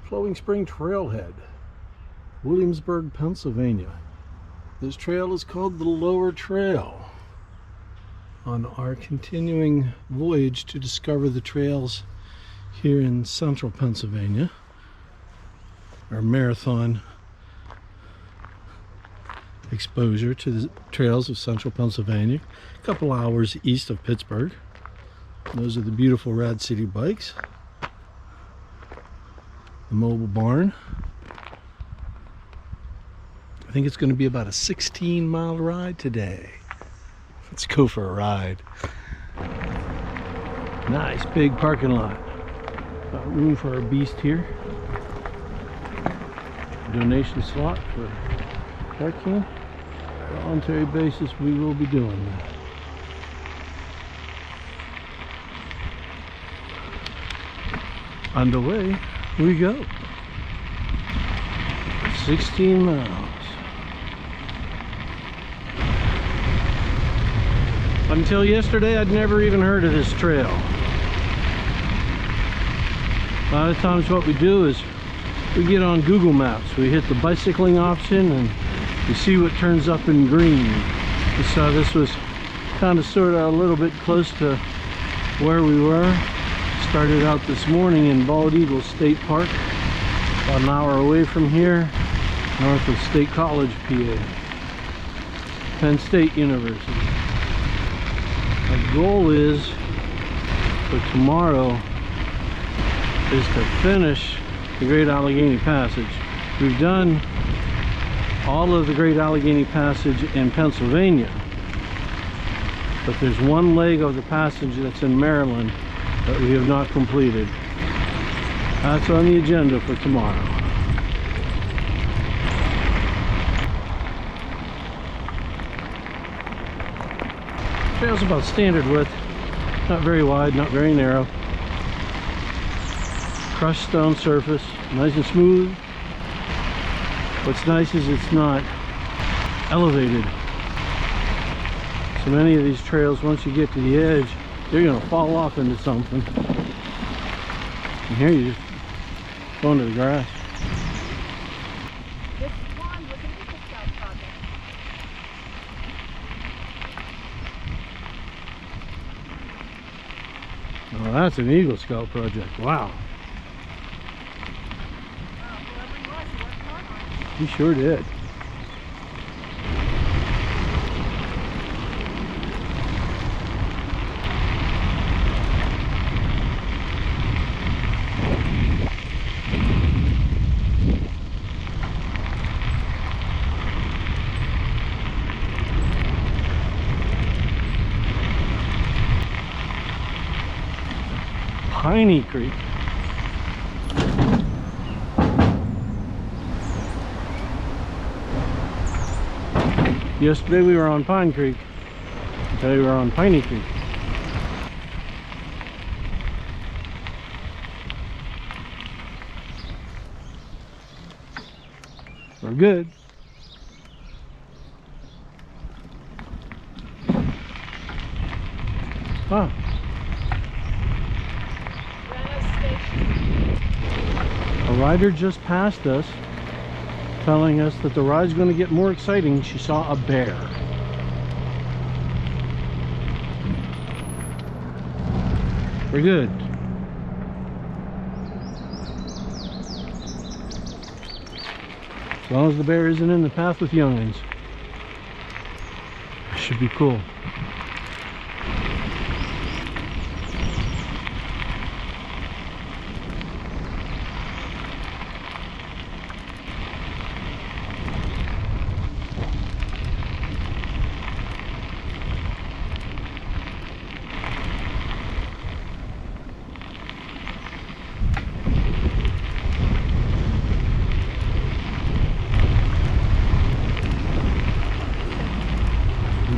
Flowing Spring Trailhead, Williamsburg, Pennsylvania. This trail is called the Lower Trail. On our continuing voyage to discover the trails here in central Pennsylvania, our marathon exposure to the trails of central Pennsylvania, a couple hours east of Pittsburgh. Those are the beautiful Rad City bikes. The mobile barn. I think it's going to be about a 16-mile ride today. Let's go for a ride. Nice big parking lot. Got room for our beast here. Donation slot for parking. Voluntary basis, we will be doing that. Underway we go. 16 miles. Until yesterday, I'd never even heard of this trail. A lot of times what we do is we get on Google Maps. We hit the bicycling option and we see what turns up in green. We saw this was kind of sort of a little bit close to where we were. Started out this morning in Bald Eagle State Park, about an hour away from here, north of State College, PA, Penn State University. Our goal is for tomorrow is to finish the Great Allegheny Passage. We've done all of the Great Allegheny Passage in Pennsylvania, but there's one leg of the passage that's in Maryland that we have not completed. That's on the agenda for tomorrow. Trail's about standard width, not very wide, not very narrow. Crushed stone surface, nice and smooth. What's nice is it's not elevated. So many of these trails, once you get to the edge, you're going to fall off into something. And here you just go into the grass. This pond was an Eagle Scout project. Oh, that's an Eagle Scout project. Wow. Whoever he was, he worked hard on it. He sure did. Piney Creek. Yesterday we were on Pine Creek. Today we're on Piney Creek. We're good. Huh. A rider just passed us, telling us that the ride's going to get more exciting. She saw a bear. We're good. As long as the bear isn't in the path with youngins. Should be cool.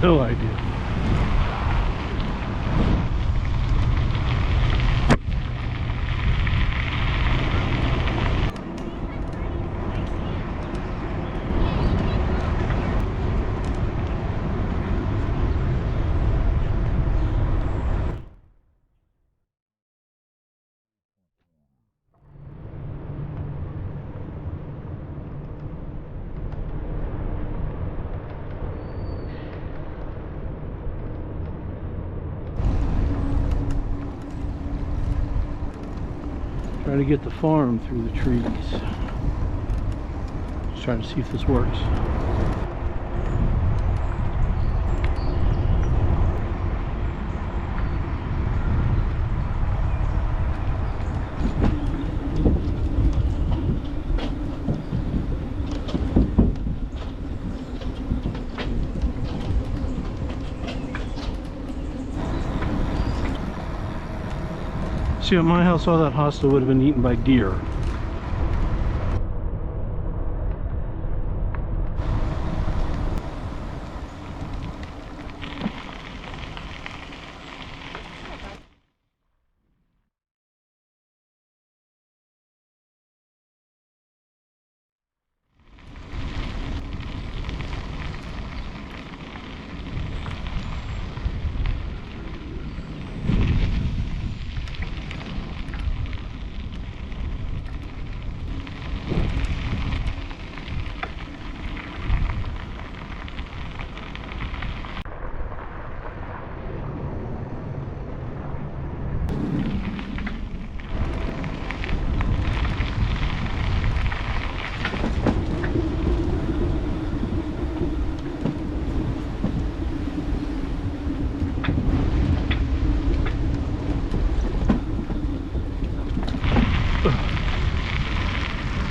No idea. Trying to get the farm through the trees. Just trying to see if this works. See, at my house, all that hosta would have been eaten by deer.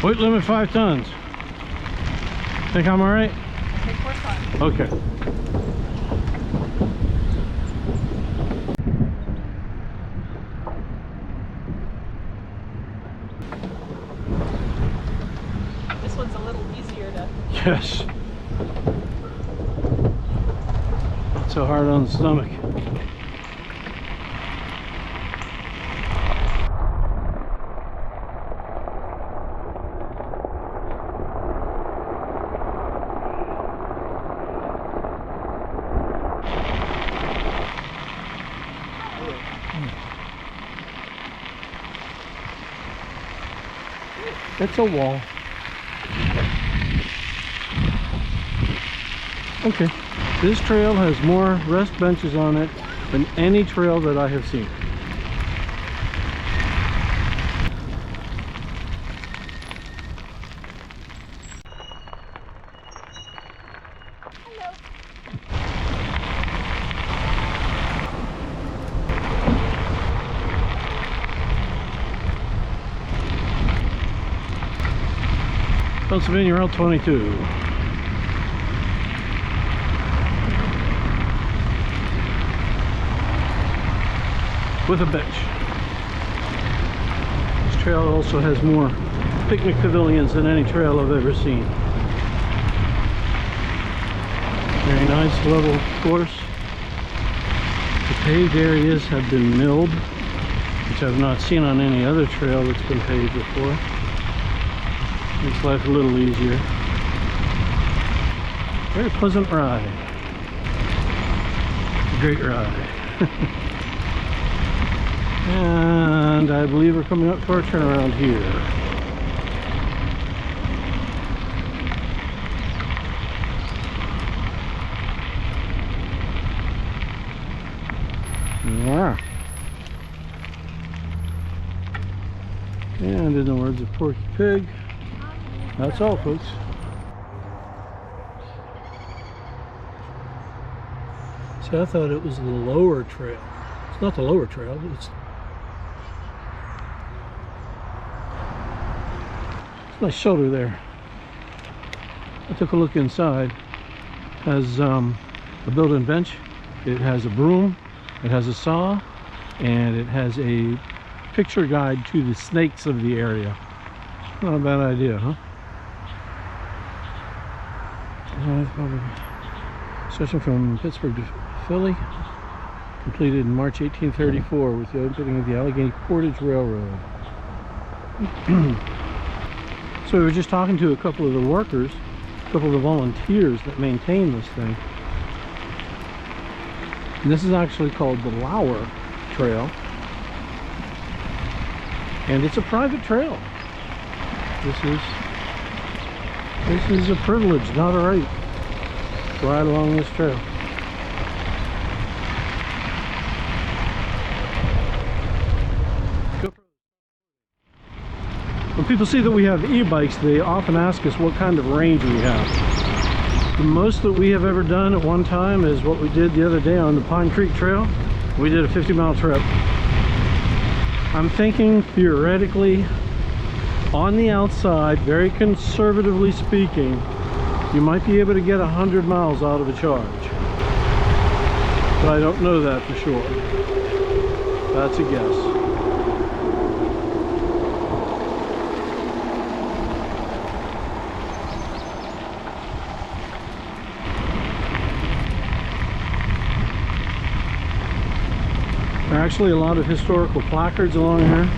Weight limit 5 tons. Think I'm all right? I think we're fine. Okay. This one's a little easier to... Yes. Not so hard on the stomach. It's a wall. Okay, this trail has more rest benches on it than any trail that I have seen. Pennsylvania Route 22. With a bench. This trail also has more picnic pavilions than any trail I've ever seen. Very nice level course. The paved areas have been milled, which I've not seen on any other trail that's been paved before. Makes life a little easier. Very pleasant ride. Great ride. And I believe we're coming up to our turnaround here. Yeah. And in the words of Porky Pig, that's all, folks. See, I thought it was the lower trail. It's not the lower trail, but it's a nice shelter there. I took a look inside. It has a built-in bench. It has a broom. It has a saw. And it has a picture guide to the snakes of the area. Not a bad idea, huh? Session from Pittsburgh to Philly, completed in March 1834 with the opening of the Allegheny Portage Railroad. So we were just talking to a couple of the workers, a couple of the volunteers that maintain this thing. And this is actually called the Lauer Trail. And it's a private trail. This is a privilege, not a right, to ride along this trail. When people see that we have e-bikes, they often ask us what kind of range we have. The most that we have ever done at one time is what we did the other day on the Pine Creek Trail. We did a 50-mile trip. I'm thinking theoretically, on the outside, very conservatively speaking, you might be able to get 100 miles out of a charge. But I don't know that for sure. That's a guess. There are actually a lot of historical placards along here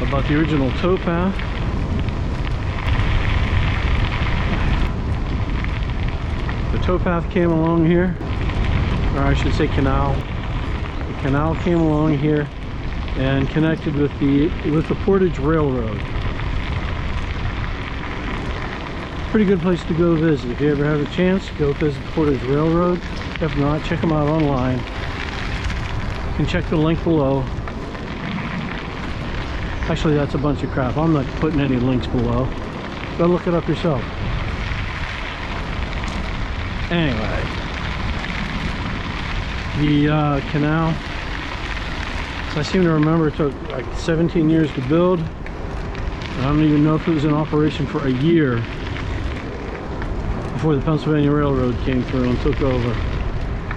about the original towpath. The towpath came along here, or I should say canal. The canal came along here and connected with the Portage Railroad. Pretty good place to go visit. If you ever have a chance, go visit the Portage Railroad. If not, check them out online. You can check the link below. Actually, that's a bunch of crap. I'm not putting any links below. Go look it up yourself. Anyway, the canal, I seem to remember it took like 17 years to build. I don't even know if it was in operation for a year before the Pennsylvania Railroad came through and took over,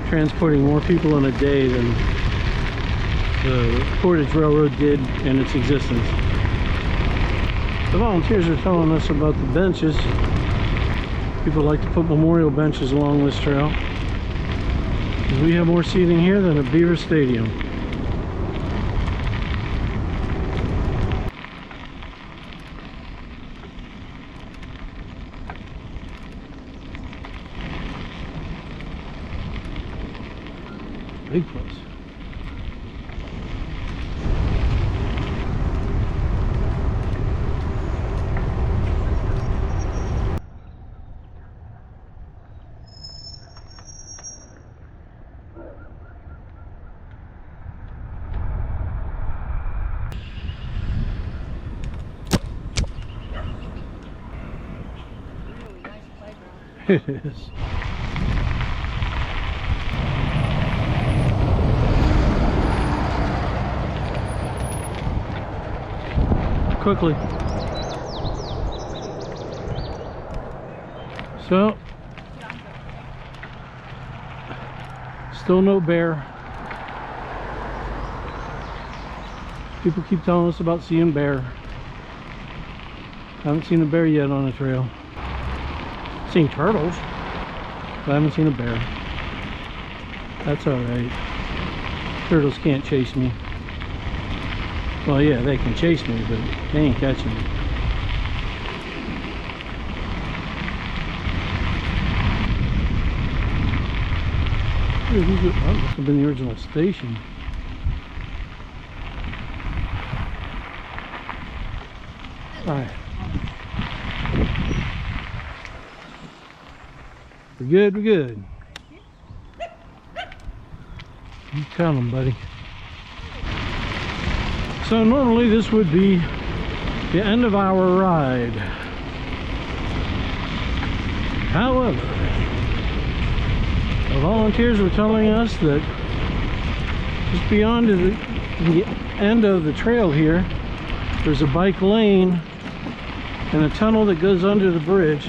transporting more people in a day than the Portage Railroad did in its existence. The volunteers are telling us about the benches. People like to put memorial benches along this trail. We have more seating here than a Beaver Stadium. Big place. It is. Quickly. So, still no bear. People keep telling us about seeing bear. Haven't seen a bear yet on the trail. Seen turtles, but I haven't seen a bear. That's alright. Turtles can't chase me. Well, yeah, they can chase me, but they ain't catching me. That must have been the original station. Alright. We're good, we're good. You tell them, buddy. So normally this would be the end of our ride. However, the volunteers were telling us that just beyond the end of the trail here, there's a bike lane and a tunnel that goes under the bridge.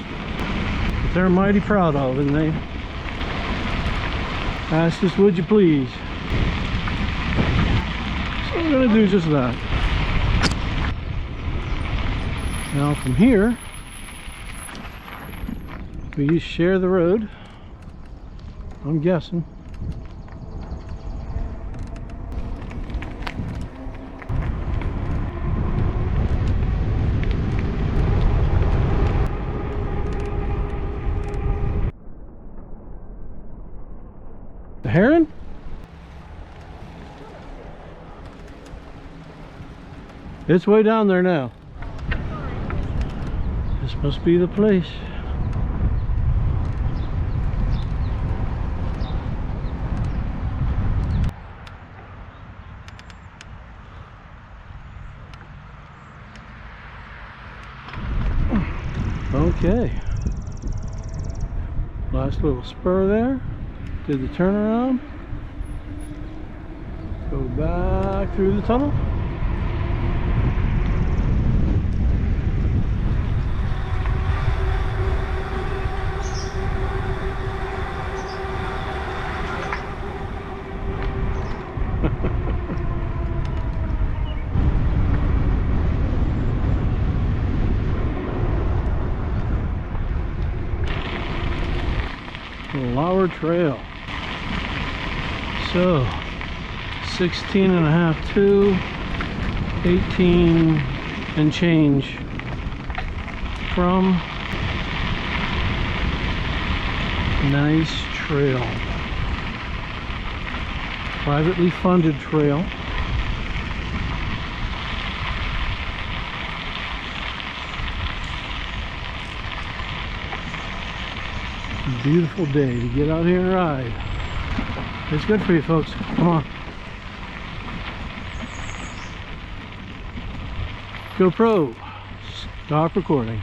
They're mighty proud of, and they asked us, would you please? So we're going to do just that. Now from here, we share the road, I'm guessing. The heron? It's way down there now. This must be the place. Okay. Last little spur there. Did the turnaround. Go back through the tunnel. Lower trail. So 16 and a half to 18 and change from nice trail. Privately funded trail. Beautiful day to get out here and ride. It's good for you folks. Come on. GoPro, stop recording.